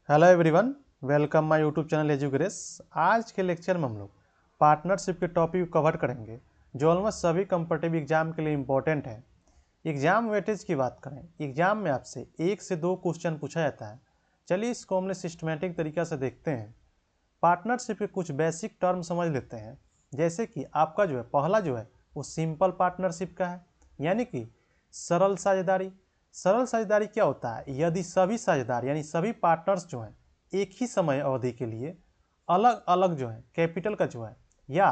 Hello everyone, welcome my YouTube channel Edugrace. आज के lecture में हम लोग पार्टनरशिप के टॉपिक को कवर करेंगे जो ऑलमोस्ट सभी कॉम्पिटिटिव एग्जाम के लिए इम्पोर्टेंट है। एग्जाम वेटेज की बात करें, एग्जाम में आपसे 1 से 2 क्वेश्चन पूछा जाता है। चलिए इसको हमने सिस्टमेटिक तरीके से देखते हैं। पार्टनरशिप के कुछ बेसिक टर्म समझ लेते हैं। जैसे कि आपका जो है पहला जो है वो सिंपल पार्टनरशिप का है, यानी कि सरल साझेदारी। सरल साझेदारी क्या होता है? यदि सभी साझेदार यानी सभी पार्टनर्स जो हैं एक ही समय अवधि के लिए अलग अलग जो है कैपिटल का जो है या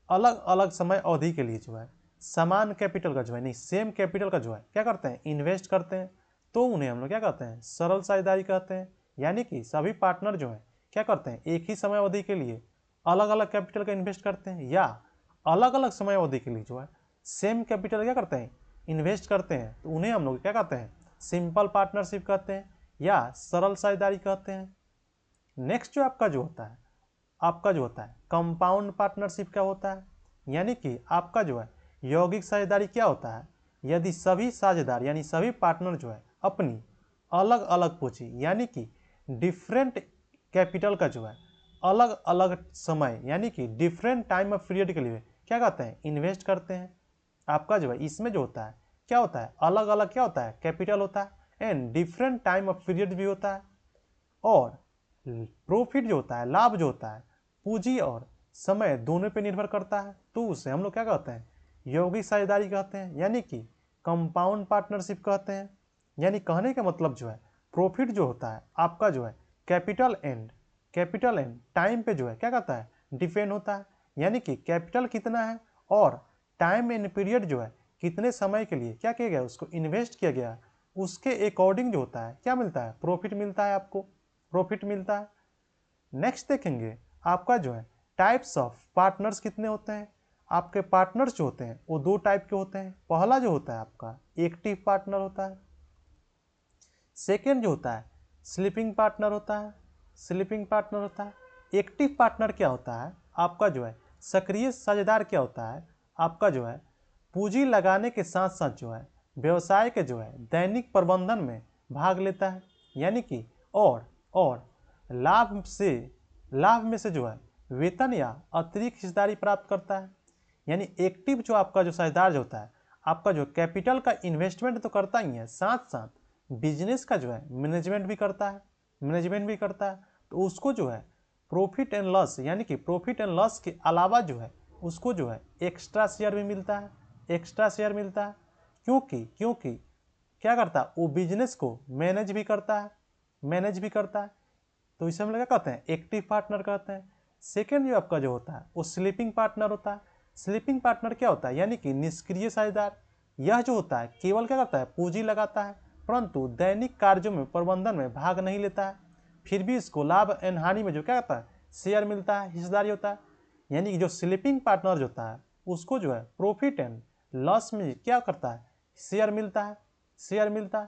अलग अलग समय अवधि के लिए जो है समान कैपिटल का जो है नहीं सेम कैपिटल का जो है क्या करते हैं, इन्वेस्ट करते हैं, तो उन्हें हम लोग क्या कहते हैं, सरल साझेदारी कहते हैं। यानी कि सभी पार्टनर जो है क्या करते हैं, एक ही समय अवधि के लिए अलग अलग कैपिटल का इन्वेस्ट करते हैं या अलग अलग समय अवधि के लिए जो है सेम कैपिटल क्या करते हैं, इन्वेस्ट करते हैं, तो उन्हें हम लोग क्या कहते हैं, सिंपल पार्टनरशिप कहते हैं या सरल साझेदारी कहते हैं। नेक्स्ट जो आपका जो होता है कंपाउंड पार्टनरशिप क्या होता है, यानी कि आपका जो है यौगिक साझेदारी क्या होता है, यदि सभी साझेदार यानी सभी पार्टनर जो है अपनी अलग अलग पूंजी यानी कि डिफरेंट कैपिटल का जो है अलग अलग समय यानी कि डिफरेंट टाइम ऑफ पीरियड के लिए क्या कहते हैं, इन्वेस्ट करते हैं। आपका जो है इसमें जो होता है क्या होता है, अलग अलग क्या होता है, कैपिटल होता है and different time of period भी होता है। और प्रॉफिट जो होता है, लाभ जो होता है, पूंजी और समय दोनों पे निर्भर करता है, तो उसे हम लोग क्या कहते हैं, यौगिक साझेदारी कहते हैं यानी कि कंपाउंड पार्टनरशिप कहते हैं। यानी कहने का मतलब जो है प्रॉफिट जो होता है आपका जो है कैपिटल एंड टाइम पे जो है क्या कहता है, डिपेंड होता है। यानी कि कैपिटल कितना है और टाइम एंड पीरियड जो है कितने समय के लिए क्या किया गया, उसको इन्वेस्ट किया गया, उसके अकॉर्डिंग जो होता है क्या मिलता है, प्रॉफिट मिलता है, आपको प्रॉफिट मिलता है। नेक्स्ट देखेंगे आपका जो है टाइप्स ऑफ पार्टनर्स कितने होते हैं। आपके पार्टनर्स जो होते हैं वो 2 टाइप के होते हैं। पहला जो होता है आपका एक्टिव पार्टनर होता है, सेकेंड जो होता है स्लीपिंग पार्टनर होता है। स्लीपिंग पार्टनर होता है। एक्टिव पार्टनर क्या होता है, आपका जो है सक्रिय साझेदार क्या होता है, आपका जो है पूंजी लगाने के साथ साथ जो है व्यवसाय के जो है दैनिक प्रबंधन में भाग लेता है, यानी कि और लाभ में से जो है वेतन या अतिरिक्त हिस्सेदारी प्राप्त करता है। यानी एक्टिव जो आपका जो साझेदार जो होता है आपका जो कैपिटल का इन्वेस्टमेंट तो करता ही है, साथ साथ बिजनेस का जो है मैनेजमेंट भी करता है। तो उसको जो है प्रॉफिट एंड लॉस यानी कि प्रॉफिट एंड लॉस के अलावा जो है उसको जो है एक्स्ट्रा शेयर भी मिलता है, एक्स्ट्रा शेयर मिलता है। क्योंकि क्या करता है, वो बिजनेस को मैनेज भी करता है। तो इसे हम लोग क्या कहते हैं, एक्टिव पार्टनर कहते हैं। सेकेंड जो आपका जो होता है वो स्लीपिंग पार्टनर होता है। स्लीपिंग पार्टनर क्या होता है, यानी कि निष्क्रिय साझेदार। यह जो होता है केवल क्या करता है, पूंजी लगाता है, परंतु दैनिक कार्यों में प्रबंधन में भाग नहीं लेता है। फिर भी इसको लाभ एंड हानि में जो क्या करता है, शेयर मिलता है, हिस्सेदारी होता है। यानी कि जो स्लीपिंग पार्टनर जो होता है उसको जो है प्रॉफिट एंड लॉस में क्या करता है, शेयर मिलता है।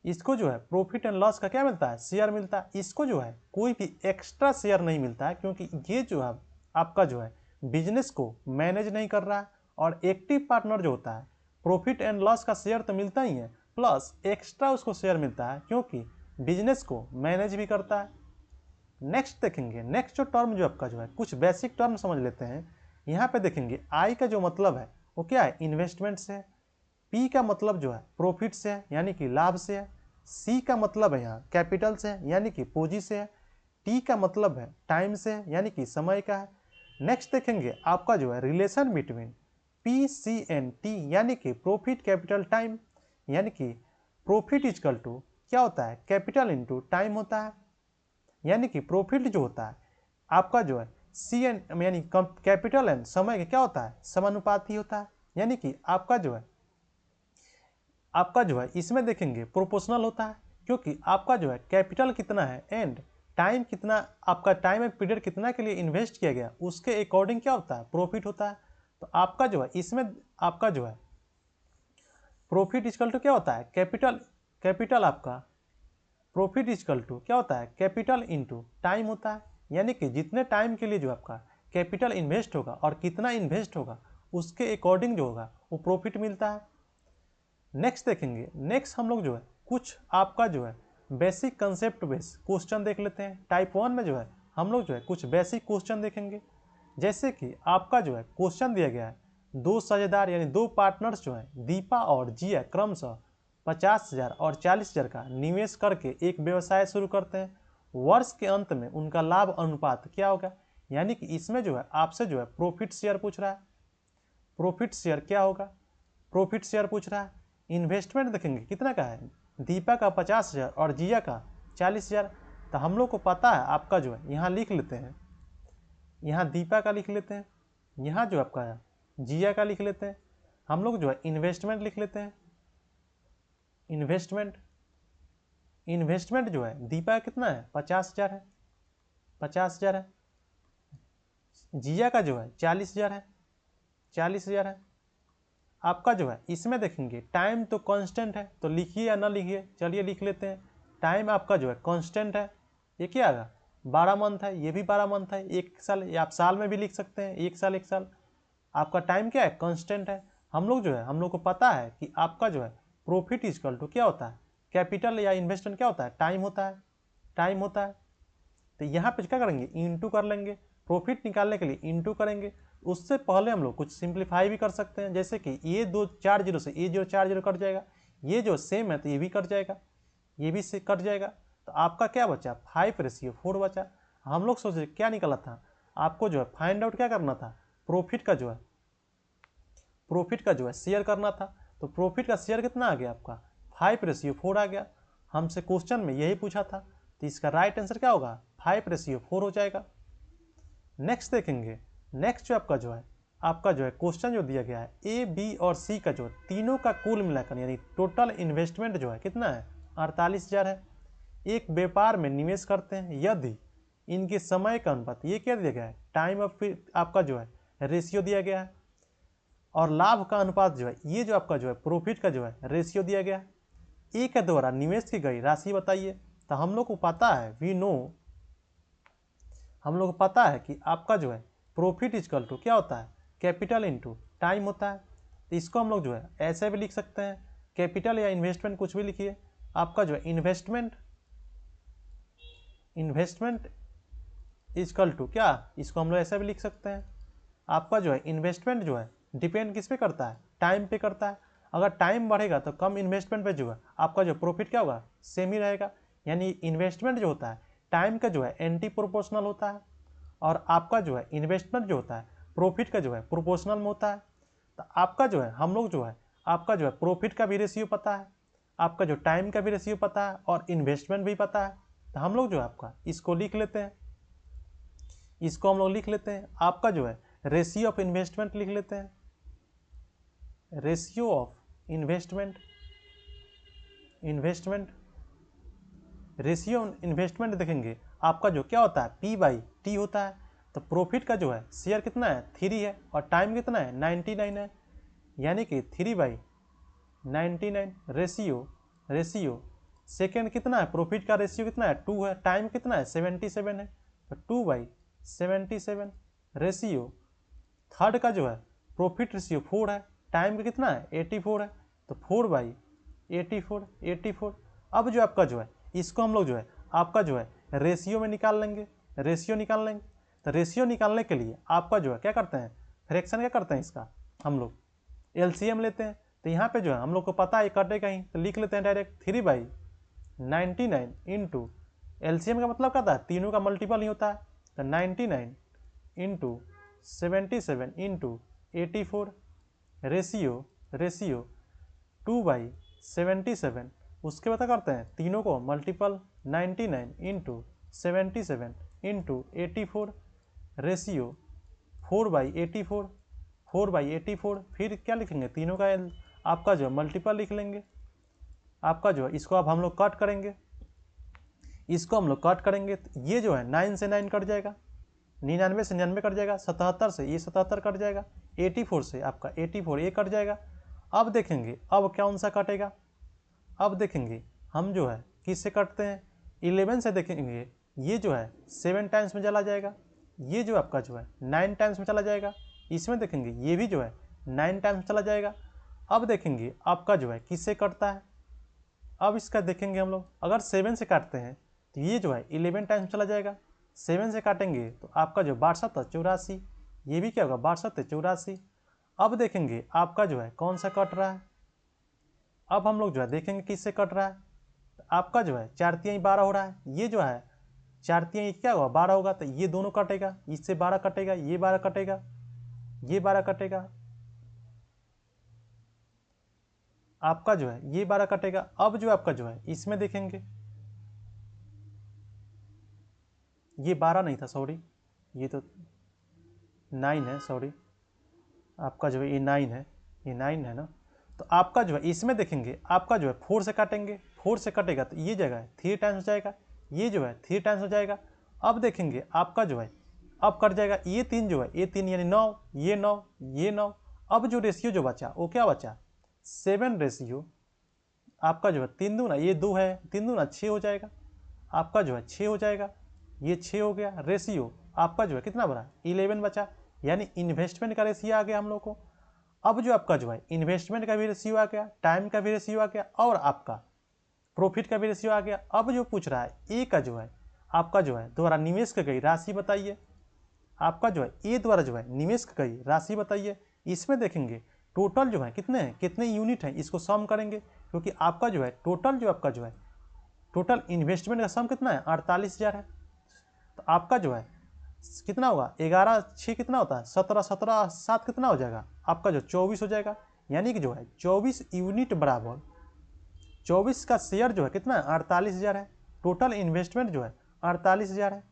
इसको जो है प्रॉफिट एंड लॉस का क्या मिलता है, शेयर मिलता है। इसको जो है कोई भी एक्स्ट्रा शेयर नहीं मिलता है, क्योंकि ये जो है आपका जो है बिजनेस को मैनेज नहीं कर रहा है। और एक्टिव पार्टनर जो होता है प्रॉफिट एंड लॉस का शेयर तो मिलता ही है, प्लस एक्स्ट्रा उसको शेयर मिलता है क्योंकि बिजनेस को मैनेज भी करता है। नेक्स्ट देखेंगे, नेक्स्ट जो टर्म जो आपका जो है कुछ बेसिक टर्म समझ लेते हैं। यहाँ पे देखेंगे आई का जो मतलब है वो क्या है, इन्वेस्टमेंट से है। पी का मतलब जो है प्रॉफिट से है, यानी कि लाभ से है। सी का मतलब है यहाँ कैपिटल से है, यानी कि पूंजी से है। टी का मतलब है टाइम से है, यानी कि समय का है। नेक्स्ट देखेंगे आपका जो है relation between P C and T, यानी कि प्रॉफिट कैपिटल टाइम, यानी कि प्रॉफिट इजकल टू क्या होता है, कैपिटल इंटू टाइम होता है। यानी कि प्रॉफिट जो होता है आपका जो है सी एंड यानी कैपिटल एंड समय क्या होता है, समानुपाती होता है। यानी कि आपका जो है इसमें देखेंगे प्रोपोर्शनल होता है, क्योंकि आपका जो है कैपिटल कितना है एंड टाइम कितना, आपका टाइम एंड पीरियड कितना के लिए इन्वेस्ट किया गया, उसके अकॉर्डिंग क्या होता है, प्रॉफिट होता है। तो आपका जो है इसमें आपका जो है प्रॉफिट इजकल टू क्या होता है, कैपिटल आपका प्रॉफिट इजकल टू क्या होता है, कैपिटल इंटू टाइम होता है। यानी कि जितने टाइम के लिए जो आपका कैपिटल इन्वेस्ट होगा और कितना इन्वेस्ट होगा उसके अकॉर्डिंग जो होगा वो प्रॉफिट मिलता है। नेक्स्ट देखेंगे, नेक्स्ट हम लोग जो है कुछ आपका जो है बेसिक कंसेप्ट बेस क्वेश्चन देख लेते हैं। टाइप 1 में जो है हम लोग जो है कुछ बेसिक क्वेश्चन देखेंगे, जैसे कि आपका जो है क्वेश्चन दिया गया है, दो साझेदार यानी दो पार्टनर्स जो हैं दीपा और जिया क्रमशः 50,000 और 40,000 का निवेश करके एक व्यवसाय शुरू करते हैं। वर्ष के अंत में उनका लाभ अनुपात क्या होगा? यानी कि इसमें जो है आपसे जो है प्रॉफिट शेयर पूछ रहा है। प्रॉफिट शेयर क्या होगा? प्रॉफिट शेयर पूछ रहा है। इन्वेस्टमेंट देखेंगे कितना का है, दीपा का 50,000 और जिया का 40,000। तो हम लोग को पता है आपका जो है यहाँ लिख लेते हैं, यहाँ दीपा का लिख लेते हैं, यहाँ जो आपका है जिया का लिख लेते हैं। हम लोग जो है इन्वेस्टमेंट लिख लेते हैं। इन्वेस्टमेंट जो है दीपा का कितना है 50,000 है, 50,000 है। जिया का जो है 40,000 है, 40,000 है। आपका जो है इसमें देखेंगे टाइम तो कांस्टेंट है, तो लिखिए या ना लिखिए, चलिए लिख लेते हैं। टाइम आपका जो है कांस्टेंट है, ये क्या आएगा 12 मंथ है, ये भी 12 मंथ है, 1 साल, या आप साल में भी लिख सकते हैं, 1 साल 1 साल। आपका टाइम क्या है कांस्टेंट है। हम लोग जो है हम लोग को पता है कि आपका जो है प्रॉफिट इक्वल टू क्या होता है, कैपिटल या इन्वेस्टमेंट क्या होता है, टाइम होता है, टाइम होता है। तो यहाँ पे क्या करेंगे इंटू कर लेंगे, प्रॉफिट निकालने के लिए इंटू करेंगे। उससे पहले हम लोग कुछ सिंप्लीफाई भी कर सकते हैं, जैसे कि ये 2 4 जीरो से ये 4 जीरो कट जाएगा, ये जो सेम है तो ये भी कट जाएगा, ये भी से कट जाएगा। तो आपका क्या बचा 5:4 बचा। हम लोग सोचे क्या निकला था, आपको जो है फाइंड आउट क्या करना था, प्रॉफिट का जो है शेयर करना था। तो प्रॉफिट का शेयर कितना आ गया आपका 5:4 आ गया। हमसे क्वेश्चन में यही पूछा था, तो इसका राइट आंसर क्या होगा 5:4 हो जाएगा। नेक्स्ट देखेंगे, नेक्स्ट जो आपका जो है क्वेश्चन जो दिया गया है ए बी और सी का जो तीनों का कुल मिलाकर यानी टोटल इन्वेस्टमेंट जो है कितना है 48,000 है। एक व्यापार में निवेश करते हैं यदि इनके समय का अनुपात, ये क्या दिया गया है टाइम ऑफ आपका जो है रेशियो दिया गया है, और लाभ का अनुपात जो है ये जो आपका जो है प्रॉफिट का जो है रेशियो दिया गया है। ए के द्वारा निवेश की गई राशि बताइए। तो हम लोग को पता है हम लोग को पता है कि आपका जो है प्रॉफिट इक्वल टू क्या होता है कैपिटल इनटू टाइम होता है। तो इसको हम लोग जो है ऐसे भी लिख सकते हैं, कैपिटल या इन्वेस्टमेंट कुछ भी लिखिए। आपका जो है इन्वेस्टमेंट इक्वल टू क्या, इसको हम लोग ऐसे भी लिख सकते हैं। आपका जो है इन्वेस्टमेंट जो है डिपेंड किस पे करता है, टाइम पे करता है। अगर टाइम बढ़ेगा तो कम इन्वेस्टमेंट पे जो है आपका जो प्रॉफिट क्या होगा सेम ही रहेगा। यानी इन्वेस्टमेंट जो होता है टाइम का जो है एंटी प्रोपोर्शनल होता है, और आपका जो है इन्वेस्टमेंट जो होता है प्रॉफिट का जो है प्रोपोर्शनल में होता है। तो आपका जो है हम लोग जो है आपका जो है प्रॉफिट का भी रेशियो पता है, आपका जो टाइम का भी रेशियो पता है, और इन्वेस्टमेंट भी पता है। तो हम लोग जो है आपका इसको लिख लेते हैं, इसको हम लोग लिख लेते हैं। आपका जो है रेशियो ऑफ इन्वेस्टमेंट लिख लेते हैं, ratio of investment ratio investment देखेंगे आपका जो क्या होता है P/T होता है। तो प्रॉफिट का जो है शेयर कितना है 3 है, और टाइम कितना है 99 है, यानी कि 3/99 रेशियो सेकेंड कितना है, प्रॉफिट का रेशियो कितना है 2 है, टाइम कितना है 77 है, तो 2/77 रेशियो। थर्ड का जो है प्रॉफिट रेशियो 4 है, टाइम का कितना है 84 है, तो 4/84। अब जो आपका जो है इसको हम लोग जो है आपका जो है रेशियो में निकाल लेंगे, रेशियो निकाल लेंगे। तो रेशियो निकालने के लिए आपका जो है क्या करते हैं फ्रैक्शन क्या करते हैं, इसका हम लोग एलसीएम लेते हैं। तो यहाँ पे जो है हम लोग को पता है कटेगा ही, तो लिख लेते हैं डायरेक्ट 3/99 इंटू एलसीएम का मतलब क्या था तीनों का मल्टीपल ही होता है, तो 99 इंटू 77 इंटू 84 रेशियो 2/77। उसके बाद करते हैं तीनों को मल्टीपल 99 इंटू 77 इंटू 84 रेशियो 4/84। फिर क्या लिखेंगे तीनों का आपका जो मल्टीपल लिख लेंगे। आपका जो है इसको अब हम लोग कट करेंगे, इसको हम लोग कट करेंगे, तो ये जो है 9 से 9 कट जाएगा, 99 से 99 कट जाएगा, 77 से ये 77 कट जाएगा, 84 से आपका 84 ये कट जाएगा। अब देखेंगे अब कौन सा कटेगा, अब देखेंगे हम जो है किससे कटते हैं 11 से। देखेंगे ये जो है 7 टाइम्स में चला जाएगा, ये जो आपका जो है 9 टाइम्स में चला जाएगा। इसमें देखेंगे ये भी जो है 9 टाइम्स चला जाएगा। अब देखेंगे आपका जो है किससे कटता है, अब इसका देखेंगे हम लोग, अगर 7 से काटते हैं तो ये जो है 11 टाइम्स चला जाएगा। 7 से काटेंगे तो आपका जो 62 84, ये भी क्या होगा 62 84। अब देखेंगे आपका जो है कौन सा कट रहा है। अब हम लोग जो है देखेंगे किससे कट रहा है। तो आपका जो है 4 तिहाई 12 हो रहा है, ये जो है 4 तिहाई क्या होगा 12 होगा, तो ये दोनों कटेगा, इससे 12 कटेगा, ये 12 कटेगा, ये 12 कटेगा, आपका जो है ये 12 कटेगा। अब जो आपका जो है इसमें देखेंगे, ये 12 नहीं था, सॉरी, ये तो 9 है, सॉरी, आपका जो है ये 9 है, ये 9 है ना। तो आपका जो है इसमें देखेंगे, आपका जो है 4 से काटेंगे, 4 से कटेगा तो ये जगह 3 टाइम्स हो जाएगा, ये जो है 3 टाइम्स हो जाएगा। अब देखेंगे आपका जो है अब कट जाएगा, ये 3 जो है, ये 3 यानी 9, ये 9, ये 9। अब जो रेशियो जो बचा वो क्या बचा, 7 रेशियो। आपका जो है 3 दूना, ये 2 है, 3 दूना 6 हो जाएगा, आपका जो है 6 हो जाएगा, ये 6 हो गया। रेशियो आपका जो है कितना बना, 11 बचा, यानी इन्वेस्टमेंट का रेशियो आ गया हम लोग को। अब जो आपका जो है इन्वेस्टमेंट का भी रेशियो आ गया, टाइम का भी रेशियो आ गया, और आपका प्रॉफिट का भी रेशियो आ गया। अब जो पूछ रहा है ए का जो है आपका जो है द्वारा निवेश की गई राशि बताइए। आपका जो है ए द्वारा जो है निवेश की गई राशि बताइए। इसमें देखेंगे टोटल जो है कितने हैं, कितने यूनिट हैं, इसको सम करेंगे, क्योंकि आपका जो है टोटल जो आपका जो है टोटल इन्वेस्टमेंट का सम कितना है 48,000 है। तो आपका जो है कितना होगा, 11 6 कितना होता है 17, 17 7 कितना हो जाएगा आपका जो 24 हो जाएगा। यानी कि जो है 24 यूनिट बराबर 24 का शेयर जो है कितना है 48,000 है। टोटल इन्वेस्टमेंट जो है 48,000 है।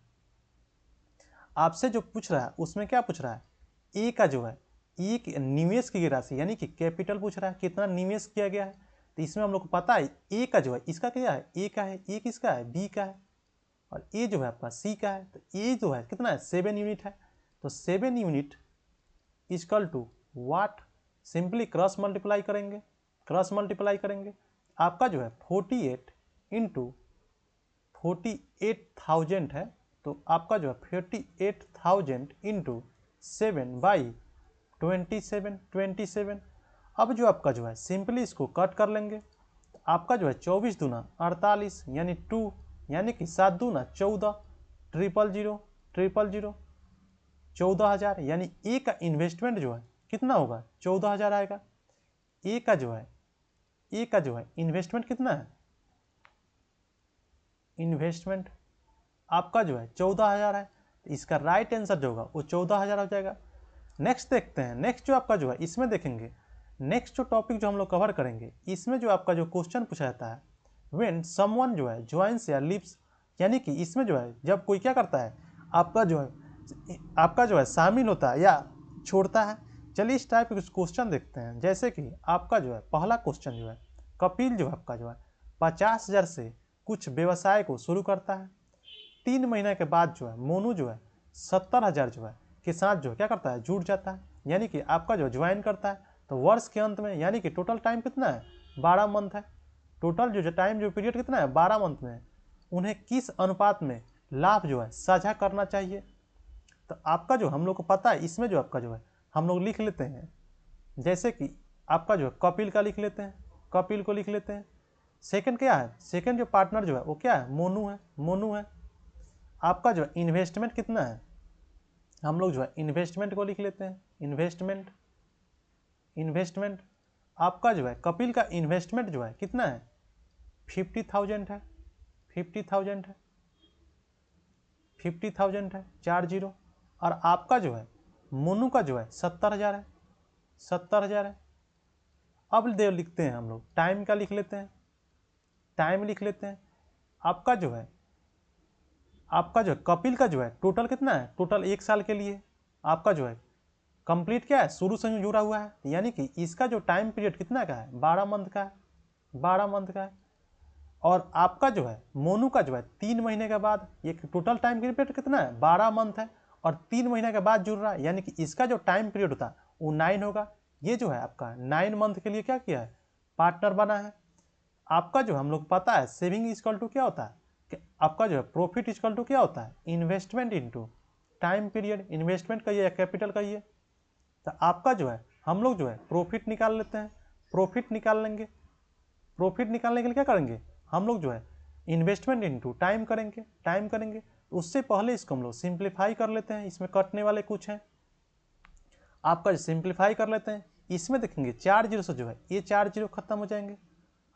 आपसे जो पूछ रहा है उसमें क्या पूछ रहा है, ए का जो है ए की निवेश की राशि, यानी कि कैपिटल पूछ रहा है, कितना निवेश किया गया है। तो इसमें हम लोग को पता है ए का जो है इसका क्या है, ए का है, ए किसका है बी का है, और ए जो है आपका सी का है। तो ए जो है कितना है 7 यूनिट है। तो 7 unit equal to what, simply cross multiply करेंगे, क्रॉस मल्टीप्लाई करेंगे, आपका जो है 48 इंटू 48,000 है। तो आपका जो है 48,000 इंटू 7/27। अब जो आपका जो है सिंपली इसको कट कर लेंगे, तो आपका जो है 24 दूना 48 यानी 2, यानी कि 7 दूना 14, 000 000 14,000, यानी ए का इन्वेस्टमेंट जो है कितना होगा 14,000 आएगा। ए का जो है इन्वेस्टमेंट कितना है, इन्वेस्टमेंट आपका जो है 14,000 है। तो इसका राइट आंसर जो होगा वो 14,000 हो जाएगा। नेक्स्ट देखते हैं, नेक्स्ट जो आपका जो है इसमें देखेंगे, नेक्स्ट जो टॉपिक जो हम लोग कवर करेंगे इसमें जो आपका जो क्वेश्चन पूछा जाता है, व्हेन समवन जो है ज्वाइंस या लिव्स, यानी कि इसमें जो है जब कोई क्या करता है आपका जो है शामिल होता है या छोड़ता है। चलिए इस टाइप के कुछ क्वेश्चन देखते हैं। जैसे कि आपका जो है पहला क्वेश्चन जो है, कपिल जो है आपका जो है 50,000 से कुछ व्यवसाय को शुरू करता है। 3 महीने के बाद जो है मोनू जो है 70,000 जो है के साथ जो क्या करता है जुड़ जाता है, यानी कि आपका जो ज्वाइन करता है। तो वर्ष के अंत में, यानी कि टोटल टाइम कितना है 12 मंथ है, टोटल जो टाइम जो पीरियड कितना है 12 मंथ में, उन्हें किस अनुपात में लाभ जो है साझा करना चाहिए। तो आपका जो हम लोग को पता है, इसमें जो आपका जो है हम लोग लिख लेते हैं, जैसे कि आपका जो है कपिल का लिख लेते हैं, कपिल को लिख लेते हैं। सेकंड क्या है, सेकंड जो पार्टनर जो है वो क्या है मोनू है, मोनू है। आपका जो है इन्वेस्टमेंट कितना है, हम लोग जो है इन्वेस्टमेंट को लिख लेते हैं, इन्वेस्टमेंट, इन्वेस्टमेंट आपका जो है कपिल का इन्वेस्टमेंट जो है कितना है 50,000 है, 50,000 है, 50,000 है 40। और आपका जो है मोनू का जो है 70,000 है, 70,000 है। अब देव लिखते हैं हम लोग, टाइम का लिख लेते हैं, टाइम लिख लेते हैं। आपका जो है कपिल का जो है टोटल कितना है, टोटल 1 साल के लिए आपका जो है कंप्लीट क्या है शुरू से जुड़ा हुआ है, यानी कि इसका जो टाइम पीरियड कितना का है 12 मंथ का है, 12 मंथ का है। और आपका जो है मोनू का जो है 3 महीने के बाद, ये टोटल टाइम पीरियड कितना है 12 मंथ है, और 3 महीने के बाद जुड़ रहा है, यानी कि इसका जो टाइम पीरियड होता है वो 9 होगा। ये जो है आपका 9 मंथ के लिए क्या किया है पार्टनर बना है। आपका जो हम लोग पता है सेविंग इजकल टू क्या होता है, कि आपका जो है प्रॉफिट इजकल टू क्या होता है investment into time period, investment कहिए या कैपिटल कहिए। तो आपका जो है हम लोग जो है प्रॉफिट निकाल लेते हैं, प्रॉफिट निकाल लेंगे, प्रॉफिट निकालने के लिए क्या करेंगे हम लोग जो है इन्वेस्टमेंट इनटू टाइम करेंगे। तो उससे पहले इसको हम लोग सिंप्लीफाई कर लेते हैं, इसमें कटने वाले कुछ हैं, आपका सिंप्लीफाई कर लेते हैं। इसमें देखेंगे 4 जीरो से जो है ये 4 जीरो खत्म हो जाएंगे,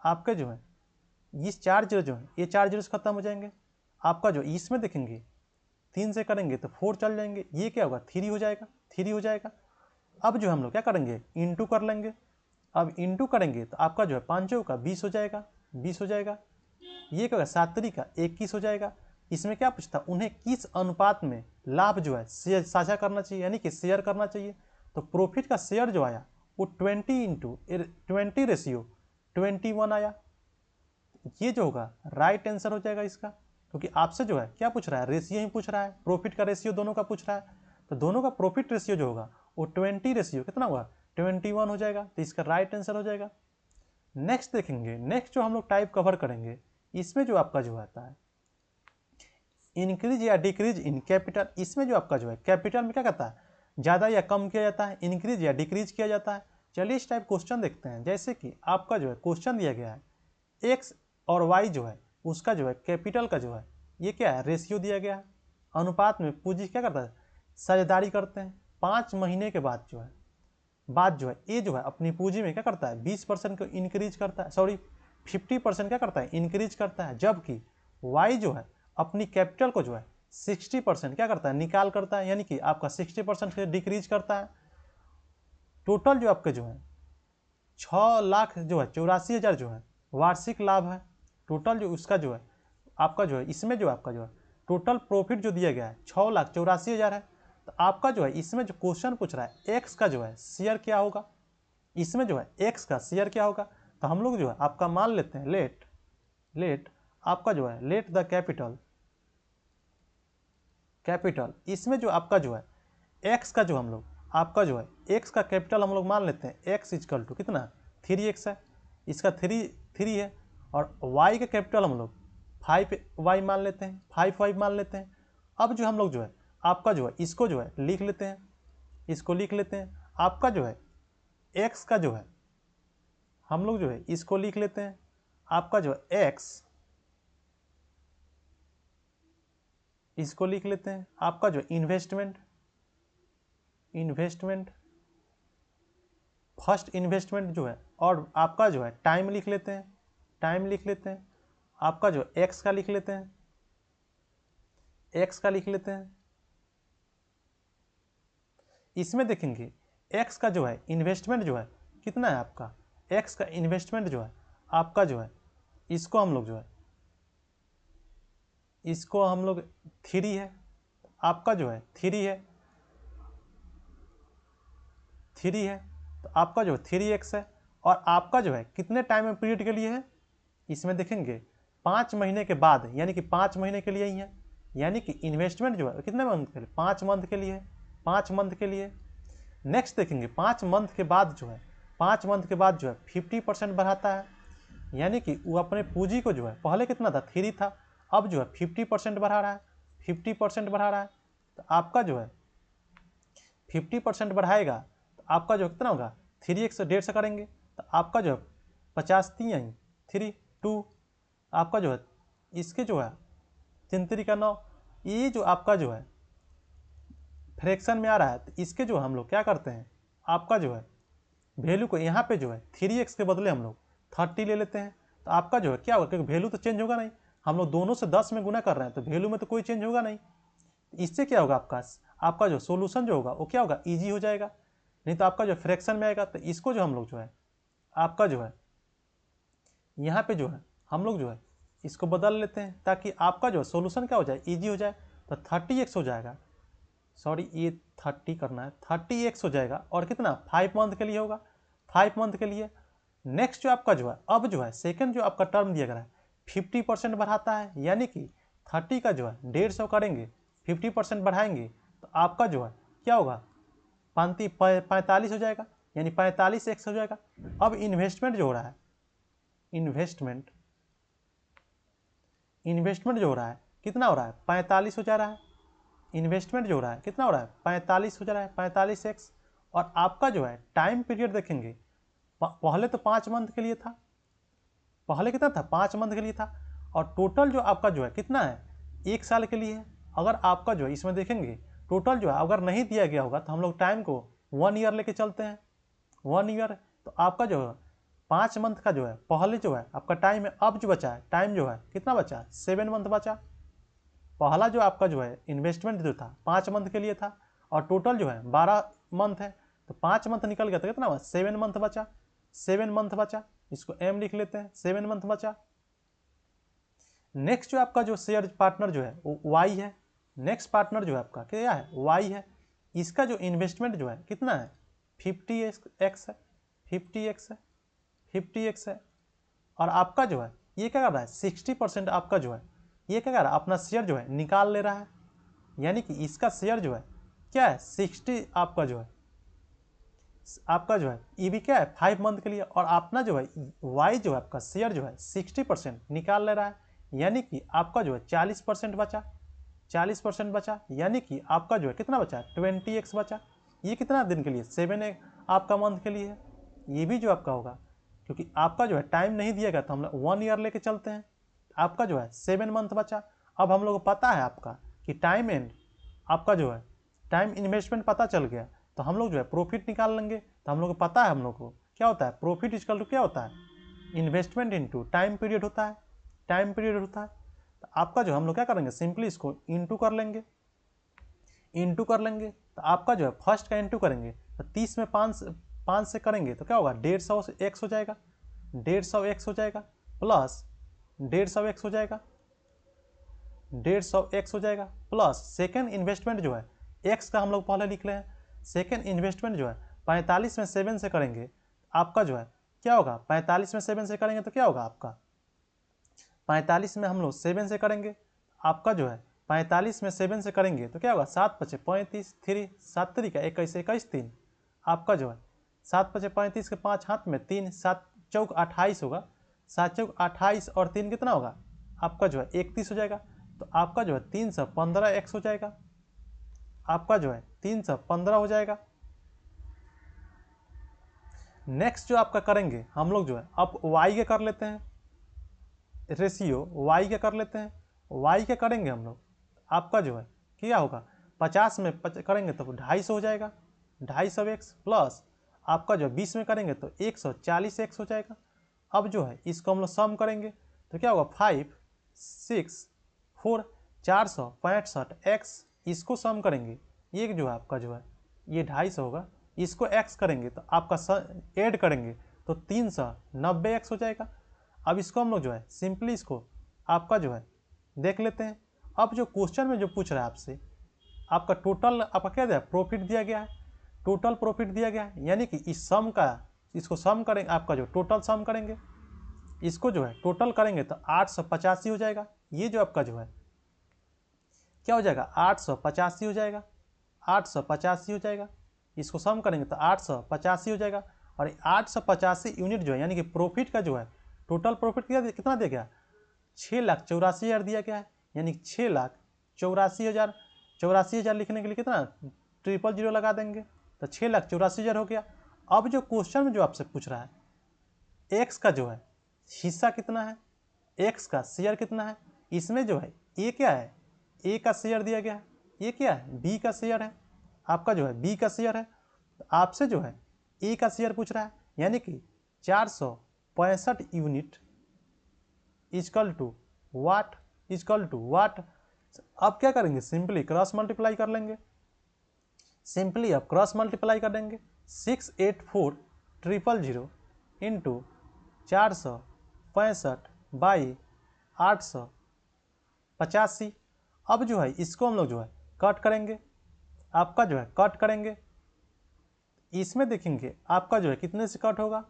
आपके जो है इस 4 जीरो जो है ये 4 जीरो से खत्म हो जाएंगे। आपका जो इसमें देखेंगे 3 से करेंगे तो 4 चल जाएंगे, ये क्या होगा 3 हो जाएगा। अब जो हम लोग क्या करेंगे इंटू कर लेंगे। अब इंटू करेंगे तो आपका जो है 5 का 20 हो जाएगा। ये क्या होगा 7 का 21 हो जाएगा। इसमें क्या पूछता उन्हें किस अनुपात में लाभ जो है साझा करना चाहिए, यानी कि शेयर करना चाहिए। तो प्रॉफिट का शेयर जो आया वो 20 रेशियो 21 आया। ये जो होगा राइट आंसर हो जाएगा इसका, क्योंकि आपसे जो है क्या पूछ रहा है रेशियो ही पूछ रहा है, प्रॉफिट का रेशियो दोनों का पूछ रहा है। तो दोनों का प्रॉफिट रेशियो जो होगा वो 20 रेशियो कितना होगा 21 हो जाएगा, तो इसका राइट आंसर हो जाएगा। नेक्स्ट देखेंगे, नेक्स्ट जो हम लोग टाइप कवर करेंगे इसमें जो आपका जो आता है इंक्रीज या डिक्रीज इन कैपिटल। इसमें जो आपका जो है कैपिटल में क्या कहता है ज़्यादा या कम किया जाता है, इंक्रीज या डिक्रीज किया जाता है। चलिए इस टाइप क्वेश्चन देखते हैं। जैसे कि आपका जो है क्वेश्चन दिया गया है एक्स और वाई जो है उसका जो है कैपिटल का जो है ये क्या है रेशियो दिया गया है, अनुपात में पूंजी क्या करता है साझेदारी करते हैं। 5 महीने के बाद जो है ये जो है अपनी पूंजी में क्या करता है 20% को इंक्रीज करता है, सॉरी 50% क्या करता है इंक्रीज करता है। जबकि वाई जो है अपनी कैपिटल को जो है 60% क्या करता है निकाल करता है, यानी कि आपका 60% से डिक्रीज करता है। टोटल जो आपके जो है 6,84,000 जो है वार्षिक लाभ है। टोटल जो उसका जो है आपका जो है इसमें जो आपका जो है टोटल प्रॉफिट जो दिया गया है 6,84,000 है। तो आपका जो है इसमें जो क्वेश्चन पूछ रहा है एक्स का जो है शेयर क्या होगा, इसमें जो है एक्स का शेयर क्या होगा। तो हम लोग जो है आपका मान लेते हैं लेट आपका जो है लेट द कैपिटल इसमें जो आपका जो है एक्स का जो हम लोग आपका जो है एक्स का कैपिटल हम लोग मान लेते हैं एक्स इजकल टू कितना 3x है, इसका 3 है। और वाई का कैपिटल हम लोग 5y मान लेते हैं, 5y मान लेते हैं। अब जो हम लोग जो है आपका जो है इसको जो है लिख लेते हैं, आपका जो है एक्स का जो है हम लोग जो है इसको लिख लेते हैं, आपका जो है एक्स इसको लिख लेते हैं, आपका जो इन्वेस्टमेंट फर्स्ट इन्वेस्टमेंट जो है और आपका जो है टाइम लिख लेते हैं, आपका जो एक्स का लिख लेते हैं, इसमें देखेंगे एक्स का जो है इन्वेस्टमेंट जो है कितना है आपका एक्स का इन्वेस्टमेंट जो है आपका जो है इसको हम लोग जो है इसको हम लोग 3 है, आपका जो है 3 है तो आपका जो 3x है। और आपका जो है कितने टाइम पीरियड के लिए है इसमें देखेंगे 5 महीने के बाद, यानी कि 5 महीने के लिए ही है, यानी कि इन्वेस्टमेंट जो है कितने मंथ के लिए 5 मंथ के लिए है, 5 मंथ के लिए। नेक्स्ट देखेंगे 5 मंथ के बाद जो है 50% बढ़ाता है, यानी कि वो अपने पूंजी को जो है पहले कितना था 3 था, अब जो है 50% बढ़ा रहा है। तो आपका जो है 50% बढ़ाएगा तो आपका जो कितना होगा 3x से 1.5 करेंगे तो आपका जो है 50 3 2 आपका जो है इसके जो है 3 का 9, ये जो आपका जो है फ्रैक्शन में आ रहा है तो इसके जो हम लोग क्या करते हैं आपका जो है वैल्यू को यहाँ पे जो है 3x के बदले हम लोग 30 ले लेते हैं। तो आपका जो है क्या होगा क्योंकि वैल्यू तो चेंज होगा नहीं, हम लोग दोनों से 10 में गुना कर रहे हैं तो वैल्यू में तो कोई चेंज होगा नहीं। इससे क्या होगा आपका जो सोल्यूशन जो होगा वो क्या होगा ईजी हो जाएगा। नहीं तो आपका जो फ्रैक्शन में आएगा तो इसको जो हम लोग जो है आपका जो है यहाँ पे जो है हम लोग जो है इसको बदल लेते हैं ताकि आपका जो सोल्यूशन क्या हो जाए ईजी हो जाए। तो 30x हो जाएगा, सॉरी ये 30 करना है, 30x हो जाएगा और कितना 5 मंथ के लिए होगा, 5 मंथ के लिए। नेक्स्ट जो आपका जो है अब जो है सेकंड जो आपका टर्म दिया गया है 50% बढ़ाता है, यानी कि 30 का जो है 150 करेंगे 50% बढ़ाएंगे तो आपका जो है क्या होगा 45 हो जाएगा, यानी 45x हो जाएगा। अब इन्वेस्टमेंट जो हो रहा है इन्वेस्टमेंट जो हो रहा है कितना हो रहा है 45 हो जा रहा है, इन्वेस्टमेंट जो हो रहा है कितना हो रहा है 45 हो जा रहा है 45x। और आपका जो है टाइम पीरियड देखेंगे पहले तो 5 मंथ के लिए था, पहले कितना था 5 मंथ के लिए था, और टोटल जो आपका जो है कितना है 1 साल के लिए है। अगर आपका जो है इसमें देखेंगे टोटल जो है अगर नहीं दिया गया होगा तो हम लोग टाइम को 1 ईयर लेके चलते हैं, 1 ईयर। तो आपका जो है 5 मंथ का जो है पहले जो है आपका टाइम है, अब जो बचा है टाइम जो है कितना बचा है 7 मंथ बचा। पहला जो आपका जो है इन्वेस्टमेंट जो था 5 मंथ के लिए था, और टोटल जो है 12 मंथ है, तो 5 मंथ निकल गया तो कितना बचा 7 मंथ बचा, 7 मंथ बचा, इसको एम लिख लेते हैं, 7 मंथ बचा। नेक्स्ट जो आपका जो शेयर पार्टनर जो है वो वाई है, नेक्स्ट पार्टनर जो है आपका क्या है वाई है। इसका जो इन्वेस्टमेंट जो है कितना है 50x है, 50x है, 50x है। और आपका जो है ये क्या कर रहा है 60% आपका जो है ये क्या कर रहा है अपना शेयर जो है निकाल ले रहा है, यानी कि इसका शेयर जो है क्या है 60 आपका जो है ये भी क्या है 5 मंथ के लिए, और अपना जो है वाई जो है आपका शेयर जो है 60% निकाल ले रहा है, यानी कि आपका जो है 40% बचा, 40% बचा, यानी कि आपका जो है कितना बचा 20x बचा। ये कितना दिन के लिए 7 आपका मंथ के लिए है। ये भी जो आपका होगा क्योंकि आपका जो है टाइम नहीं दिया गया तो हम लोग 1 ईयर लेके चलते हैं, आपका जो है 7 मंथ बचा। अब हम लोग को पता है आपका कि टाइम एंड आपका जो है टाइम इन्वेस्टमेंट पता चल गया, तो हम लोग जो है प्रॉफिट निकाल लेंगे। तो हम लोग को पता है हम लोग को क्या होता है प्रॉफिट इक्वल टू क्या होता है इन्वेस्टमेंट इनटू टाइम पीरियड होता है, टाइम पीरियड होता है। तो आपका जो हम लोग क्या करेंगे सिंपली इसको इंटू कर लेंगे, इंटू कर लेंगे। तो आपका जो है फर्स्ट का इंटू करेंगे तो 30 में 5 से करेंगे तो क्या होगा 150x हो जाएगा, 150x हो जाएगा, प्लस 150x हो जाएगा, 150x हो जाएगा, प्लस सेकेंड इन्वेस्टमेंट जो है x का हम लोग पहले लिख रहे हैं। सेकेंड इन्वेस्टमेंट जो है 45 में 7 से करेंगे आपका जो है क्या होगा 45 में 7 से करेंगे तो क्या होगा आपका 45 में हम लोग 7 से करेंगे आपका जो है 45 में 7 से करेंगे तो क्या होगा 7 × 5 = 35, 3 7 3 का 21 21 3 आपका जो है 7 × 5 = 35 के 5 हाथ में 3 7 चौक 28 होगा, 7 चौक 28 और 3 कितना होगा आपका जो है 31 हो जाएगा। तो आपका जो है 315x हो जाएगा, आपका जो है 315 हो जाएगा। नेक्स्ट जो आपका करेंगे हम लोग जो है अब y के कर लेते हैं, रेशियो y के कर लेते हैं, y के करेंगे हम लोग आपका जो है क्या होगा 50 में करेंगे तो 250 हो जाएगा, 250x, प्लस आपका जो 20 में करेंगे तो 140x हो जाएगा। अब जो है इसको हम लोग सम करेंगे तो क्या होगा 5 6 4 465x, इसको सम करेंगे ये जो है आपका जो है ये 250 होगा, इसको x करेंगे तो आपका ऐड करेंगे तो 390x हो जाएगा। अब इसको हम लोग जो है सिंपली इसको आपका जो है देख लेते हैं। अब जो क्वेश्चन में जो पूछ रहा है आपसे आपका टोटल आपका क्या दिया प्रॉफिट दिया गया है, टोटल प्रॉफिट दिया गया है, यानी कि इस सम का इसको सम करेंगे आपका जो टोटल सम करेंगे इसको जो है टोटल करेंगे तो 885 हो जाएगा। ये जो आपका जो है क्या हो जाएगा 885 हो जाएगा, 885 हो जाएगा, इसको सम करेंगे तो 885 हो जाएगा। और 885 यूनिट जो है यानी कि प्रॉफिट का जो है टोटल प्रॉफिट कितना दिया गया 6,84,000 दिया गया है, यानी 6,84,000, 84,000 लिखने के लिए कितना 000 लगा देंगे तो 6,84,000 हो गया। अब जो क्वेश्चन में जो आपसे पूछ रहा है एक्स का जो है हिस्सा कितना है, एक्स का शेयर कितना है, इसमें जो है ए क्या है ए का शेयर दिया गया है, ये क्या है बी का शेयर है, आपका जो है बी का शेयर है। तो आपसे जो है ए का शेयर पूछ रहा है, यानी कि 465 unit equal to watt, equal to watt. अब क्या करेंगे सिंपली क्रॉस मल्टीप्लाई कर लेंगे, सिंपली अब क्रॉस मल्टीप्लाई कर देंगे 684,000 इंटू 465/885। अब जो है इसको हम लोग जो है कट करेंगे, आपका जो है कट करेंगे, इसमें देखेंगे आपका जो है कितने से कट होगा।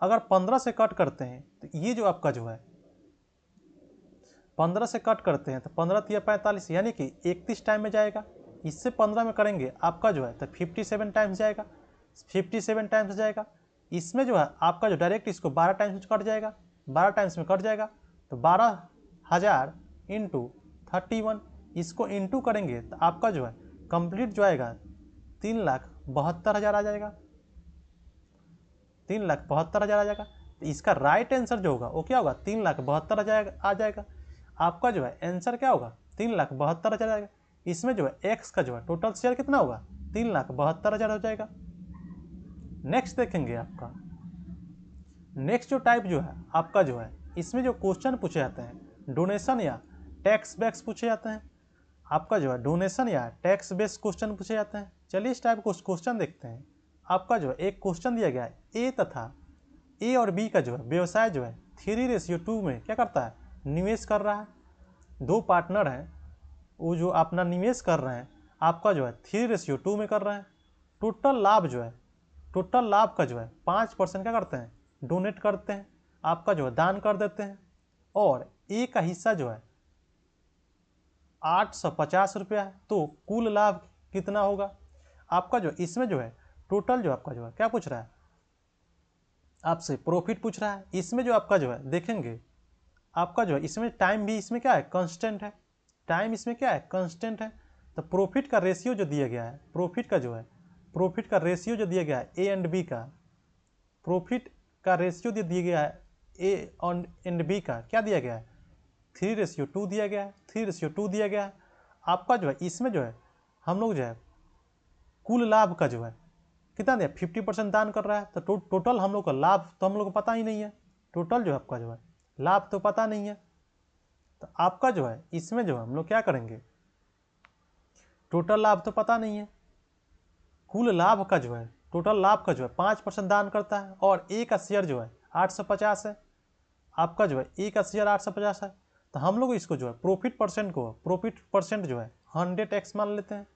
अगर 15 से कट करते हैं तो ये जो आपका जो है 15 से कट करते हैं तो 15 × 45 यानी कि 31 टाइम में जाएगा। इससे 15 में करेंगे आपका जो है तो 57 टाइम्स जाएगा, 57 टाइम्स जाएगा। इसमें जो है आपका जो डायरेक्ट इसको 12 टाइम्स कट जाएगा, 12 टाइम्स में कट जाएगा तो 12,000 इंटू 31, इसको इंटू करेंगे तो आपका जो है कंप्लीट जो आएगा 3,72,000 आ जाएगा, 3,72,000 आ जाएगा। तो इसका राइट आंसर जो होगा वो क्या होगा 3,72,000 आ जाएगा। आपका जो है आंसर क्या होगा 3,72,000 आ जाएगा। इसमें जो है एक्स का जो है टोटल शेयर कितना होगा 3,72,000 हो जाएगा। नेक्स्ट देखेंगे आपका नेक्स्ट जो टाइप जो है आपका जो है इसमें जो क्वेश्चन पूछे जाते हैं डोनेशन या टैक्स बेस पूछे जाते हैं। आपका जो है डोनेशन या टैक्स बेस्ड क्वेश्चन पूछे जाते हैं। चलिए इस टाइप को क्वेश्चन देखते हैं। आपका जो है एक क्वेश्चन दिया गया है ए तथा ए और बी का जो है व्यवसाय जो है 3:2 में क्या करता है निवेश कर रहा है। दो पार्टनर हैं वो जो अपना निवेश कर रहे हैं आपका जो है 3:2 में कर रहे हैं। टोटल लाभ जो है टोटल लाभ का जो है 5% क्या करते हैं डोनेट करते हैं, आपका जो है दान कर देते हैं। और ए का हिस्सा जो है 850 रुपया है। तो कुल लाभ कितना होगा आपका जो इसमें जो है टोटल जो आपका जो है क्या पूछ रहा है आपसे प्रॉफिट पूछ रहा है। इसमें जो आपका जो है देखेंगे आपका जो है इसमें टाइम भी इसमें क्या है कांस्टेंट है। टाइम इसमें क्या है कांस्टेंट है। तो प्रॉफिट का रेशियो जो दिया गया है प्रॉफिट का रेशियो जो दिया गया है ए एंड बी का प्रॉफिट का रेशियो दिया गया है ए एंड बी का क्या दिया गया है 3:2 दिया गया है 3:2 दिया गया है। आपका जो है इसमें जो है हम लोग जो है कुल लाभ का जो है कितना दिया 50% दान कर रहा है। तो टोटल हम लोग का लाभ तो हम लोग को पता ही नहीं है। टोटल जो आपका जो है लाभ तो पता नहीं है। तो आपका जो है इसमें जो है हम लोग क्या करेंगे टोटल लाभ तो पता नहीं है। कुल लाभ का जो है टोटल लाभ का जो है 5% दान करता है और ए का शेयर जो है 850 है। आपका जो है ए का शेयर 850 है। तो हम लोग इसको जो है प्रॉफिट परसेंट जो है 100x मान लेते हैं।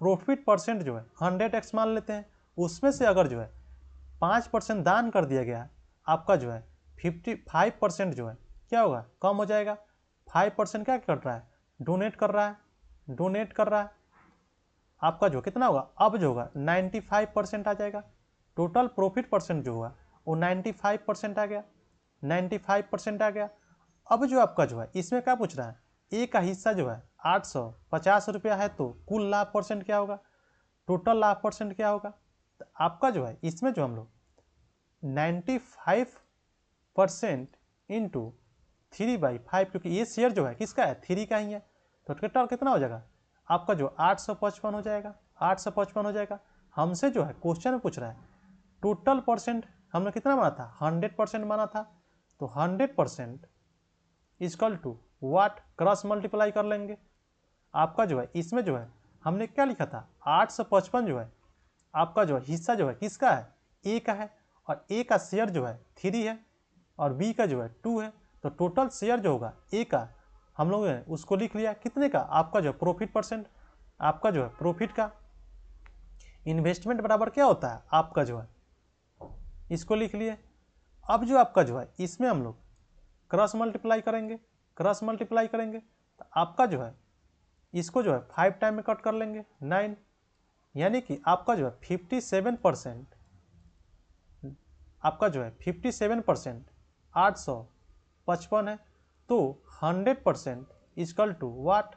प्रॉफिट परसेंट जो है 100x मान लेते हैं। उसमें से अगर जो है 5% दान कर दिया गया आपका जो है 55% जो है क्या होगा कम हो जाएगा। 5% क्या कर रहा है डोनेट कर रहा है। आपका जो कितना होगा अब जो होगा 95% आ जाएगा। टोटल प्रॉफिट परसेंट जो हुआ वो 95% आ गया 95% आ गया। अब जो आपका जो है इसमें क्या पूछ रहा है ए का हिस्सा जो है 850 रुपया है। तो कुल लाभ परसेंट क्या होगा टोटल लाभ परसेंट क्या होगा। तो आपका जो है इसमें जो हम लोग 95% इंटू 3/5 क्योंकि ये शेयर जो है किसका है 3 का ही है। तो टोटल कितना हो जाएगा आपका जो 855 हो जाएगा 855 हो जाएगा। हमसे जो है क्वेश्चन पूछ रहा है टोटल परसेंट हमने कितना माना था 100% माना था। तो 100% equal to what cross multiply कर लेंगे। आपका जो है इसमें जो है हमने क्या लिखा था 855 जो है आपका जो है हिस्सा जो है किसका है ए का है और ए का शेयर जो है 3 है और बी का जो है 2 है। तो टोटल शेयर जो होगा ए का हम लोगों ने उसको लिख लिया कितने का आपका जो प्रॉफिट परसेंट आपका जो है प्रॉफिट का इन्वेस्टमेंट बराबर क्या होता है आपका जो है इसको लिख लिए। अब जो आपका जो है इसमें हम लोग क्रॉस मल्टीप्लाई करेंगे तो आपका जो है इसको जो है 5 टाइम में कट कर लेंगे 9 यानी कि आपका जो है 57% आपका जो है 57% 855 है। तो 100% equal to what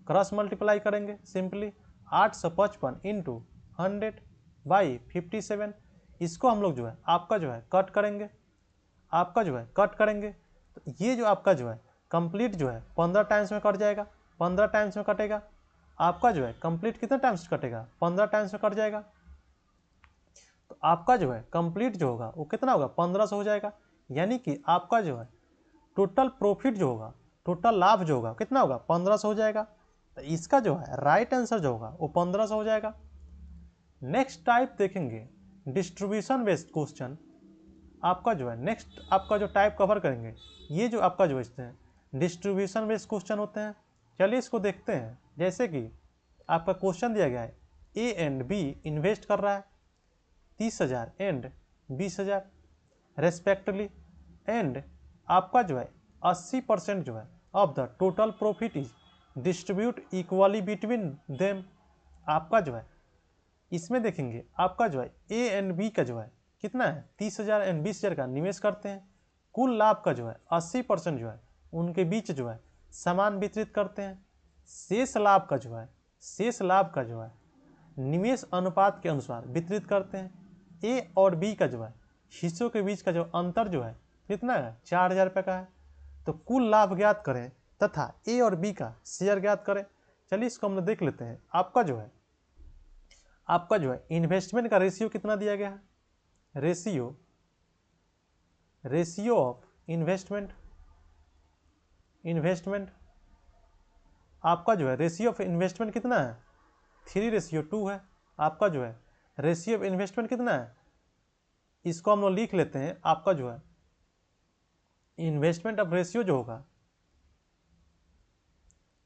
cross multiply करेंगे सिंपली 855 इंटू 100/57। इसको हम लोग जो है आपका जो है कट करेंगे तो ये जो आपका जो है कंप्लीट जो है 15 टाइम्स में कट जाएगा 15 टाइम्स में कटेगा। आपका जो है कंप्लीट कितने टाइम्स कटेगा 15 टाइम्स में कट जाएगा। तो आपका जो है कंप्लीट जो होगा वो कितना होगा 1500 हो जाएगा। यानी कि आपका जो है टोटल प्रॉफिट जो होगा टोटल लाभ जो होगा कितना होगा 1500 हो जाएगा। तो इसका जो है राइट आंसर जो होगा वो 1500 हो जाएगा। नेक्स्ट टाइप देखेंगे डिस्ट्रीब्यूशन बेस्ड क्वेश्चन। आपका जो है नेक्स्ट आपका जो टाइप कवर करेंगे ये जो आपका जो इसमें डिस्ट्रीब्यूशन बेस्ड क्वेश्चन होते हैं। चलिए इसको देखते हैं। जैसे कि आपका क्वेश्चन दिया गया है ए एंड बी इन्वेस्ट कर रहा है 30,000 एंड 20,000 रेस्पेक्टिवली एंड आपका जो है 80% जो है of the total profit is distribute equally between them. आपका जो है इसमें देखेंगे आपका जो है ए एंड बी का जो है कितना है 30,000 एंड 20,000 का निवेश करते हैं। कुल लाभ का जो है 80% जो है उनके बीच जो है समान वितरित करते हैं। शेष लाभ का जो है निवेश अनुपात के अनुसार वितरित करते हैं। ए और बी का जो है हिस्सों के बीच का जो अंतर जो है कितना है, 4000 रुपये का है। तो कुल लाभ ज्ञात करें तथा ए और बी का शेयर ज्ञात करें। चलिए इसको हम लोग देख लेते हैं। आपका जो है इन्वेस्टमेंट का रेशियो कितना दिया गया है, रेशियो ऑफ इन्वेस्टमेंट आपका जो है रेशियो ऑफ इन्वेस्टमेंट कितना है, 3:2 है। आपका जो है रेशियो ऑफ इन्वेस्टमेंट कितना है, इसको हम लोग लिख लेते हैं। आपका जो है इन्वेस्टमेंट ऑफ रेशियो जो होगा,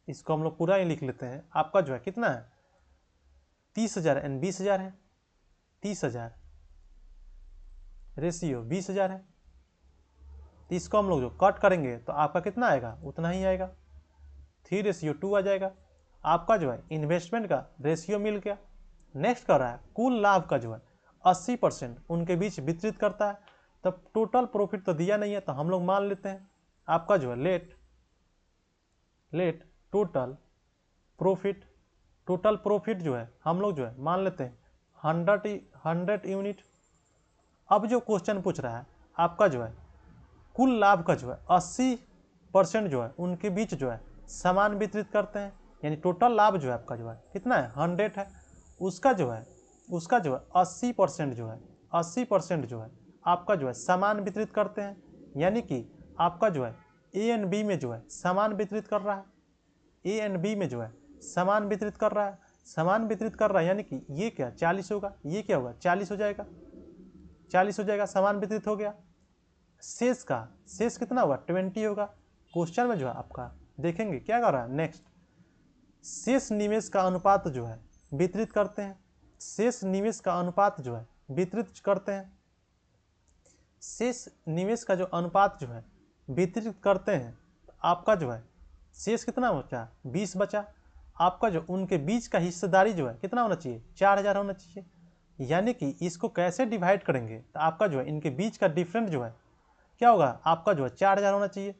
इसको हम लोग पूरा ही लिख लेते हैं। आपका जो है कितना है, 30,000 एंड 20,000 है। 30,000 रेशियो 20,000 है। तो इसको हम लोग जो कट करेंगे तो आपका कितना आएगा, उतना ही आएगा, 3:2 आ जाएगा। आपका जो है इन्वेस्टमेंट का रेशियो मिल गया। नेक्स्ट कर रहा है कुल लाभ का जो है 80% उनके बीच वितरित करता है। तब टोटल प्रॉफिट तो दिया नहीं है, तो हम लोग मान लेते हैं आपका जो है लेट टोटल प्रॉफिट जो है हम लोग जो है मान लेते हैं 100 यूनिट। अब जो क्वेश्चन पूछ रहा है आपका जो है कुल लाभ का जो है 80% जो है उनके बीच जो है समान वितरित करते हैं, यानी टोटल लाभ जो है आपका जो है कितना है, 100 है। उसका जो है 80% जो है 80% जो है आपका जो है समान वितरित करते हैं, यानी कि आपका जो है ए एंड बी में जो है समान वितरित कर रहा है। ए एंड बी में जो है समान वितरित कर रहा है, यानी कि ये क्या 40 होगा, ये क्या होगा 40 हो जाएगा, समान वितरित हो गया। शेष कितना होगा, 20 होगा। क्वेश्चन में जो है आपका देखेंगे क्या कर रहा है, नेक्स्ट शेष निवेश का अनुपात जो है वितरित करते हैं। शेष निवेश का अनुपात जो है वितरित करते हैं। शेष निवेश का जो अनुपात जो है वितरित करते हैं, आपका जो है शेष कितना बचा, 20 बचा। आपका जो उनके बीच का हिस्सेदारी जो है कितना होना चाहिए, 4000 होना चाहिए। यानी कि इसको कैसे डिवाइड करेंगे, तो आपका जो है इनके बीच का डिफरेंट जो है क्या होगा, आपका जो है 4000 होना चाहिए।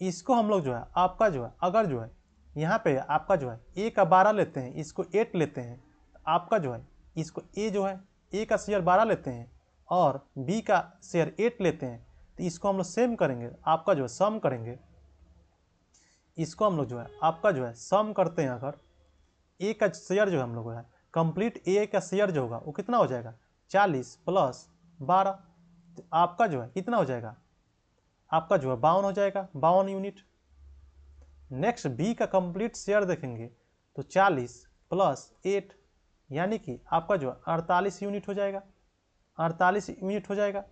इसको हम लोग जो है आपका जो है अगर जो है यहाँ पे आपका जो है ए का 12 लेते हैं, इसको 8 लेते हैं, तो आपका जो है इसको ए जो है ए का शेयर 12 लेते हैं और बी का शेयर 8 लेते हैं, तो इसको हम लोग सेम करेंगे, आपका जो है सम करेंगे। इसको हम लोग जो है आपका जो है सम करते हैं। अगर ए का शेयर जो है हम लोग है कंप्लीट ए का शेयर जो होगा वो कितना हो जाएगा, 40 + 12, तो आपका जो है कितना हो जाएगा, आपका जो है 52 हो जाएगा, 52 यूनिट। नेक्स्ट बी का कंप्लीट शेयर देखेंगे तो 40 + 8 यानी कि आपका जो है 48 यूनिट हो जाएगा, 48 यूनिट हो जाएगा।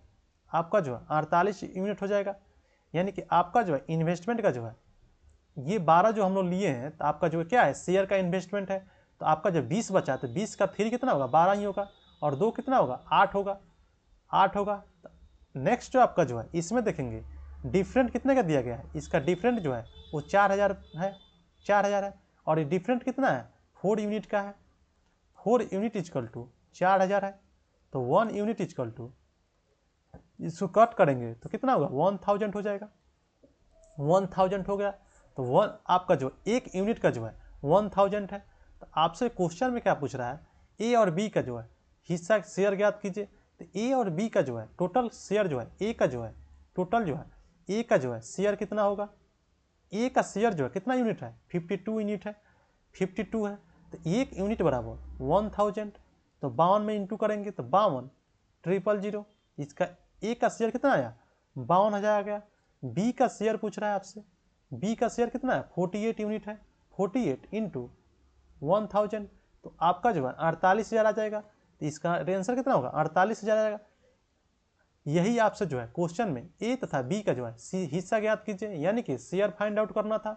आपका जो है 48 यूनिट हो जाएगा, यानी कि आपका जो है इन्वेस्टमेंट का जो है ये 12 जो हम लोग लिए हैं, तो आपका जो क्या है शेयर का इन्वेस्टमेंट है। तो आपका जब 20 बचा तो 20 का 3 कितना होगा, 12 ही होगा, और 2 कितना होगा, 8 होगा। नेक्स्ट जो आपका जो है इसमें देखेंगे डिफरेंट कितने का दिया गया है, इसका डिफरेंट जो है वो 4000 है, 4000 है। और ये डिफरेंट कितना है, 4 यूनिट का है। 4 यूनिट इजकल टू 4000 है, तो 1 यूनिट इजकल टू, इसको कट करेंगे तो कितना होगा, 1000 हो जाएगा, 1000 हो गया। तो आपका जो 1 यूनिट का जो है 1000 है। तो आपसे क्वेश्चन में क्या पूछ रहा है, ए और बी का जो है हिस्सा शेयर ज्ञात कीजिए। तो ए और बी का जो है टोटल शेयर जो है ए का जो है टोटल जो है ए का जो है शेयर कितना होगा, ए का शेयर जो है कितना यूनिट है, 52 यूनिट है, 52 है। तो 1 यूनिट बराबर 1000, तो 52 में इंटू करेंगे तो 52,000। इसका ए का शेयर कितना आया, 52,000 आ गया। बी का शेयर पूछ रहा है आपसे, बी का शेयर कितना है, 48 यूनिट है, 48 इंटू 1000, तो आपका जो है 48,000 आ जाएगा। तो इसका आंसर कितना होगा, 48,000 आ जाएगा। यही आपसे जो है क्वेश्चन में ए तथा बी का जो है हिस्सा ज्ञात कीजिए, यानी कि शेयर फाइंड आउट करना था।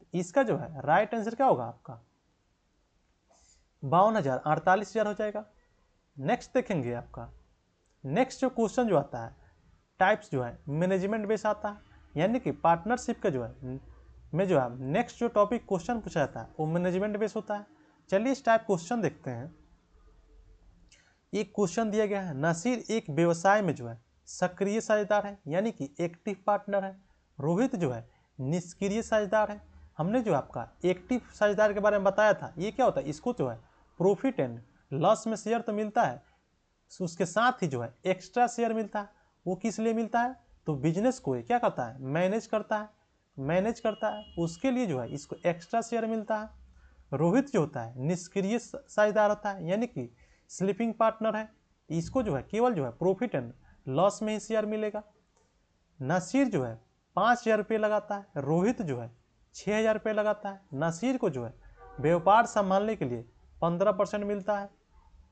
तो इसका जो है राइट आंसर क्या होगा, आपका 52,000 48,000 हो जाएगा। नेक्स्ट देखेंगे आपका नेक्स्ट जो क्वेश्चन जो आता है टाइप्स जो है मैनेजमेंट बेस आता है, यानी कि पार्टनरशिप का जो है में जो है नेक्स्ट जो टॉपिक क्वेश्चन पूछा जाता है वो मैनेजमेंट बेस होता है। चलिए इस टाइप क्वेश्चन देखते हैं। एक क्वेश्चन दिया गया है, नासिर एक व्यवसाय में जो है सक्रिय साझेदार है, यानी कि एक्टिव पार्टनर है। रोहित जो है निष्क्रिय साझेदार है। हमने जो आपका एक्टिव साझेदार के बारे में बताया था, ये क्या होता है, इसको जो है प्रॉफिट एंड लॉस में शेयर तो मिलता है, उसके साथ ही जो है एक्स्ट्रा शेयर मिलता है। वो किस लिए मिलता है? तो बिजनेस को क्या करता है? मैनेज करता है, उसके लिए जो है इसको एक्स्ट्रा शेयर मिलता है। रोहित जो होता है निष्क्रिय साझेदार होता है, यानी कि स्लीपिंग पार्टनर है, इसको जो है केवल जो है प्रॉफिट एंड लॉस में ही शेयर मिलेगा। नसीर जो है 5,000 रुपये लगाता है, रोहित जो है 6,000 रुपये लगाता है। नसीर को जो है व्यापार संभालने के लिए 15% मिलता है,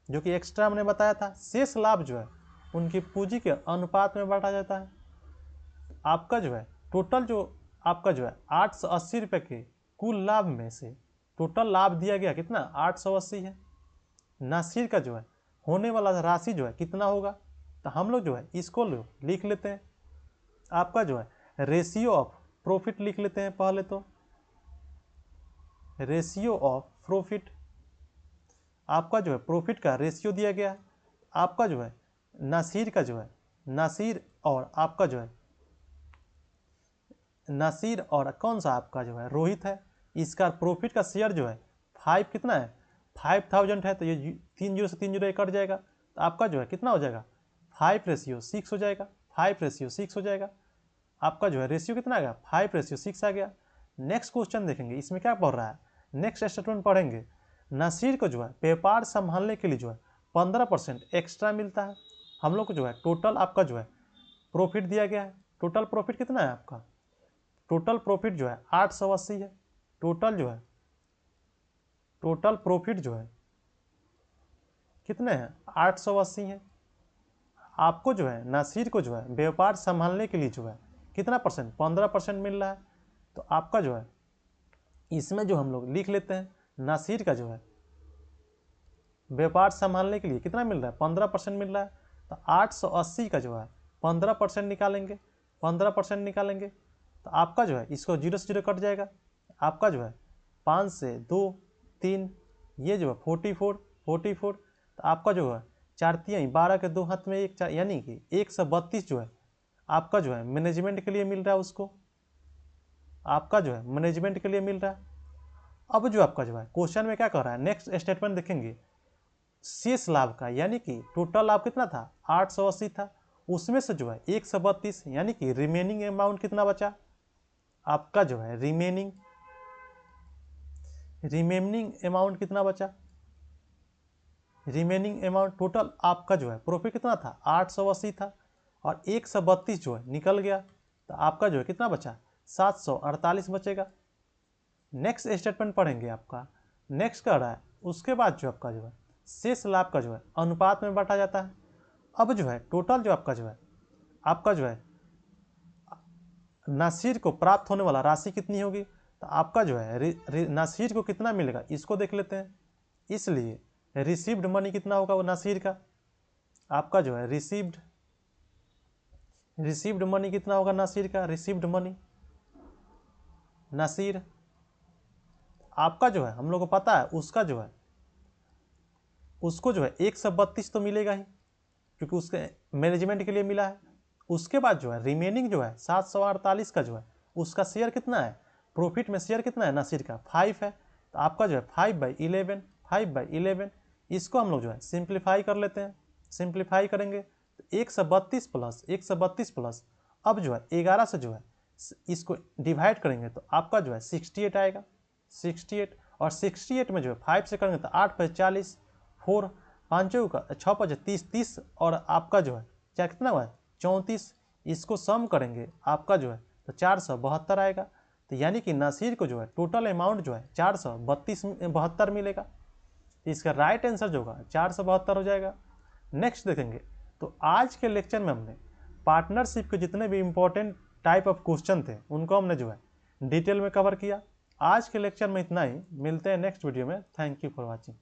जो कि एक्स्ट्रा हमने बताया था। शेष लाभ जो है उनकी पूंजी के अनुपात में बांटा जाता है। आपका जो है टोटल जो आपका जो है 880 रुपये के कुल लाभ में से टोटल लाभ दिया गया कितना? 880 है। नासिर का जो है होने वाला राशि जो है कितना होगा? तो हम लोग जो है इसको लिख लेते हैं। आपका जो है रेशियो ऑफ प्रॉफिट लिख लेते हैं पहले तो। रेशियो ऑफ प्रॉफिट, आपका जो है प्रॉफिट का रेशियो दिया गया है। आपका जो है नासिर का जो है नासिर और आपका जो है नासिर और कौन सा आपका जो है रोहित है, इसका प्रॉफिट का शेयर जो है 5 कितना है? 5,000 है। तो ये 3 जीरो से 3 जीरो कट जाएगा, तो आपका जो है कितना हो जाएगा? 5:6 हो जाएगा। 5:6 हो जाएगा। आपका जो है रेशियो कितना आ गया? 5:6 आ गया। नेक्स्ट क्वेश्चन देखेंगे, इसमें क्या पढ़ रहा है? नेक्स्ट स्टेटमेंट पढ़ेंगे। नासिर को जो है व्यापार संभालने के लिए जो है 15% एक्स्ट्रा मिलता है। हम लोग को जो है टोटल आपका जो है प्रॉफिट दिया गया है। टोटल प्रॉफिट कितना है आपका? टोटल प्रॉफिट जो है 880 है। टोटल प्रॉफिट जो है कितने हैं? 880 है। आपको जो है नासिर को जो है व्यापार संभालने के लिए जो है कितना परसेंट? 15% मिल रहा है। तो आपका जो है इसमें जो हम लोग लिख लेते हैं, नासिर का जो है व्यापार संभालने के लिए कितना मिल रहा है? 15% मिल रहा है। तो 880 का जो है 15% निकालेंगे। 15% निकालेंगे तो आपका जो है इसको 0 से 0 कट जाएगा। आपका जो है 5 से 2 3, ये जो है 44। तो आपका जो है 4 3 12 के 2 हाथ में 1 4, यानी कि 132 जो है आपका जो है मैनेजमेंट के लिए मिल रहा है। उसको आपका जो है मैनेजमेंट के लिए मिल रहा है। अब जो आपका जो है क्वेश्चन में क्या कर रहा है, नेक्स्ट स्टेटमेंट देखेंगे शेष लाभ का, यानी कि टोटल लाभ कितना था? 880 था। उसमें से जो है 132, यानी कि रिमेनिंग अमाउंट कितना बचा? आपका जो है रिमेनिंग अमाउंट कितना बचा? रिमेनिंग अमाउंट टोटल आपका जो है प्रॉफिट कितना था? 880 था, और 132 जो है निकल गया, तो आपका जो है कितना बचा? 748 बचेगा। नेक्स्ट स्टेटमेंट पढ़ेंगे। आपका नेक्स्ट कर रहा है, उसके बाद जो आपका जो है शेष लाभ का जो है अनुपात में बांटा जाता है। अब जो है टोटल जो आपका जो है नासिर को प्राप्त होने वाला राशि कितनी होगी? तो आपका जो है नासिर को कितना मिलेगा इसको देख लेते हैं। इसलिए रिसीव्ड मनी कितना होगा वो नासिर का? आपका जो है रिसीव्ड मनी कितना होगा नासिर का? रिसीव्ड मनी नासिर आपका जो है हम लोग को पता है उसका जो है उसको जो है 132 तो मिलेगा ही, क्योंकि उसके मैनेजमेंट के लिए मिला है। उसके बाद जो है रिमेनिंग जो है 748 का जो है उसका शेयर कितना है? प्रॉफिट में शेयर कितना है नासिर का? 5 है। तो आपका जो है 5/11 इसको हम लोग जो है सिंप्लीफाई कर लेते हैं। सिंप्लीफाई करेंगे तो 132 प्लस अब जो है 11 से जो है इसको डिवाइड करेंगे तो आपका जो है 68 आएगा। 68, और 68 में जो है 5 से करेंगे तो 8 × 40, 4 5 का 6 × 30, और आपका जो है क्या कितना हुआ? 34। इसको सम करेंगे आपका जो है तो 472 आएगा। तो यानी कि नासिर को जो है टोटल अमाउंट जो है 472 मिलेगा। तो इसका राइट आंसर जो होगा 472 हो जाएगा। नेक्स्ट देखेंगे, तो आज के लेक्चर में हमने पार्टनरशिप के जितने भी इंपॉर्टेंट टाइप ऑफ क्वेश्चन थे उनको हमने जो है डिटेल में कवर किया। आज के लेक्चर में इतना ही, मिलते हैं नेक्स्ट वीडियो में। Thank you for watching.